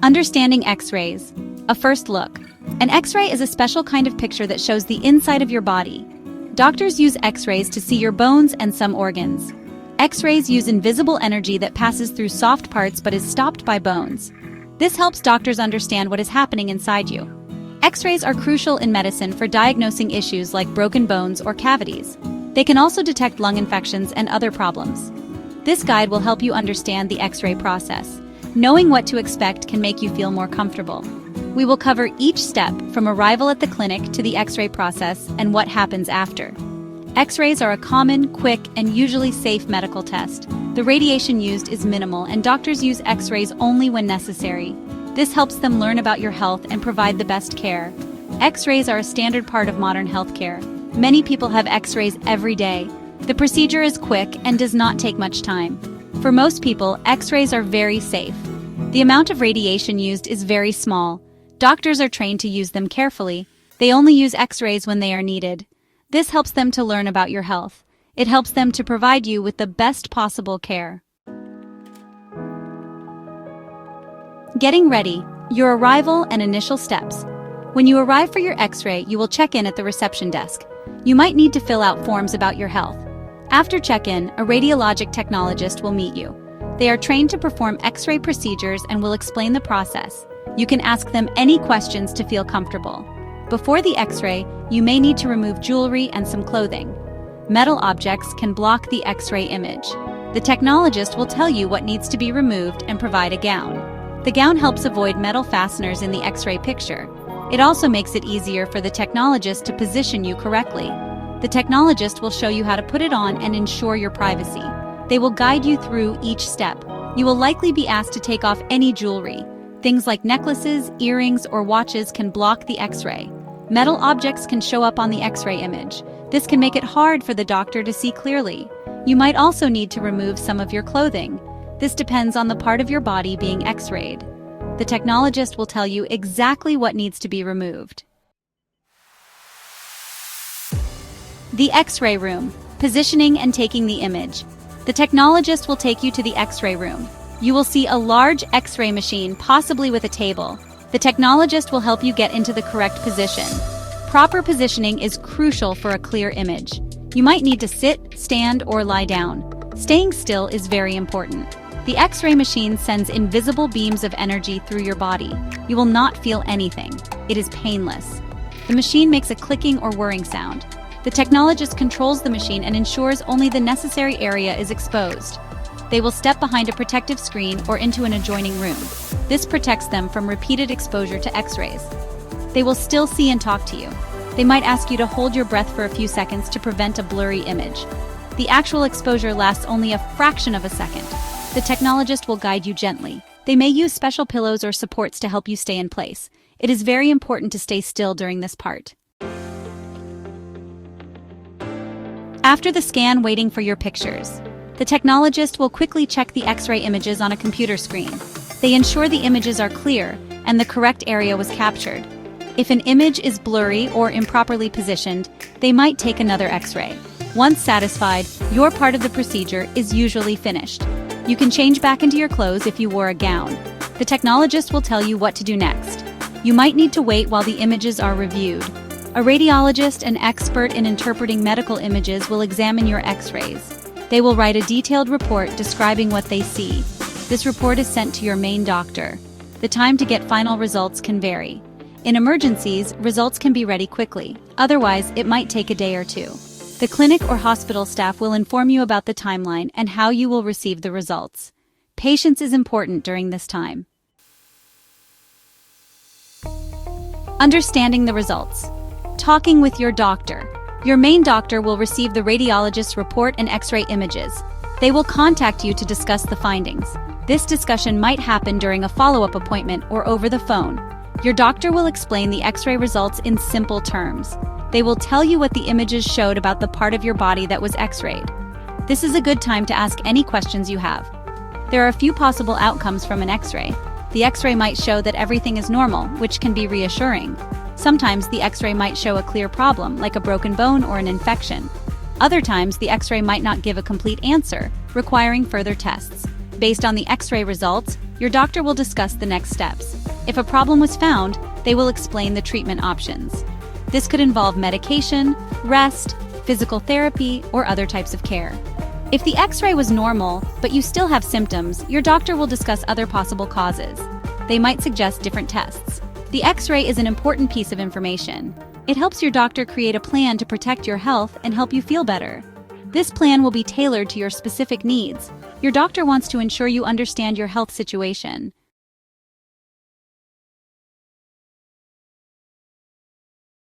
Understanding X-rays. A first look. An X-ray is a special kind of picture that shows the inside of your body. Doctors use X-rays to see your bones and some organs. X-rays use invisible energy that passes through soft parts but is stopped by bones. This helps doctors understand what is happening inside you. X-rays are crucial in medicine for diagnosing issues like broken bones or cavities. They can also detect lung infections and other problems. This guide will help you understand the X-ray process. Knowing what to expect can make you feel more comfortable. We will cover each step from arrival at the clinic to the X-ray process and what happens after. X-rays are a common, quick, and usually safe medical test. The radiation used is minimal and doctors use X-rays only when necessary. This helps them learn about your health and provide the best care. X-rays are a standard part of modern healthcare. Many people have X-rays every day. The procedure is quick and does not take much time. For most people, X-rays are very safe. The amount of radiation used is very small. Doctors are trained to use them carefully. They only use X-rays when they are needed. This helps them to learn about your health. It helps them to provide you with the best possible care. Getting ready. Your arrival and initial steps. When you arrive for your X-ray, you will check in at the reception desk. You might need to fill out forms about your health. After check-in, a radiologic technologist will meet you. They are trained to perform X-ray procedures and will explain the process. You can ask them any questions to feel comfortable. Before the X-ray, you may need to remove jewelry and some clothing. Metal objects can block the X-ray image. The technologist will tell you what needs to be removed and provide a gown. The gown helps avoid metal fasteners in the X-ray picture. It also makes it easier for the technologist to position you correctly. The technologist will show you how to put it on and ensure your privacy. They will guide you through each step. You will likely be asked to take off any jewelry. Things like necklaces, earrings, or watches can block the X-ray. Metal objects can show up on the X-ray image. This can make it hard for the doctor to see clearly. You might also need to remove some of your clothing. This depends on the part of your body being X-rayed. The technologist will tell you exactly what needs to be removed. The X-ray room. Positioning and taking the image. The technologist will take you to the X-ray room. You will see a large X-ray machine, possibly with a table. The technologist will help you get into the correct position. Proper positioning is crucial for a clear image. You might need to sit, stand, or lie down. Staying still is very important. The X-ray machine sends invisible beams of energy through your body. You will not feel anything. It is painless. The machine makes a clicking or whirring sound. The technologist controls the machine and ensures only the necessary area is exposed. They will step behind a protective screen or into an adjoining room. This protects them from repeated exposure to X-rays. They will still see and talk to you. They might ask you to hold your breath for a few seconds to prevent a blurry image. The actual exposure lasts only a fraction of a second. The technologist will guide you gently. They may use special pillows or supports to help you stay in place. It is very important to stay still during this part. After the scan, waiting for your pictures. The technologist will quickly check the X-ray images on a computer screen. They ensure the images are clear and the correct area was captured. If an image is blurry or improperly positioned, they might take another X-ray. Once satisfied, your part of the procedure is usually finished. You can change back into your clothes if you wore a gown. The technologist will tell you what to do next. You might need to wait while the images are reviewed. A radiologist, an expert in interpreting medical images, will examine your X-rays. They will write a detailed report describing what they see. This report is sent to your main doctor. The time to get final results can vary. In emergencies, results can be ready quickly. Otherwise, it might take a day or two. The clinic or hospital staff will inform you about the timeline and how you will receive the results. Patience is important during this time. Understanding the results. Talking with your doctor. Your main doctor will receive the radiologist's report and X-ray images. They will contact you to discuss the findings. This discussion might happen during a follow-up appointment or over the phone. Your doctor will explain the X-ray results in simple terms. They will tell you what the images showed about the part of your body that was X-rayed. This is a good time to ask any questions you have. There are a few possible outcomes from an X-ray. The X-ray might show that everything is normal, which can be reassuring. Sometimes the X-ray might show a clear problem, like a broken bone or an infection. Other times, the X-ray might not give a complete answer, requiring further tests. Based on the X-ray results, Your doctor will discuss the next steps. If a problem was found, they will explain the treatment options. This could involve medication, rest, physical therapy, or other types of care. If the X-ray was normal, but you still have symptoms, your doctor will discuss other possible causes. They might suggest different tests. The X-ray is an important piece of information. It helps your doctor create a plan to protect your health and help you feel better. This plan will be tailored to your specific needs. Your doctor wants to ensure you understand your health situation.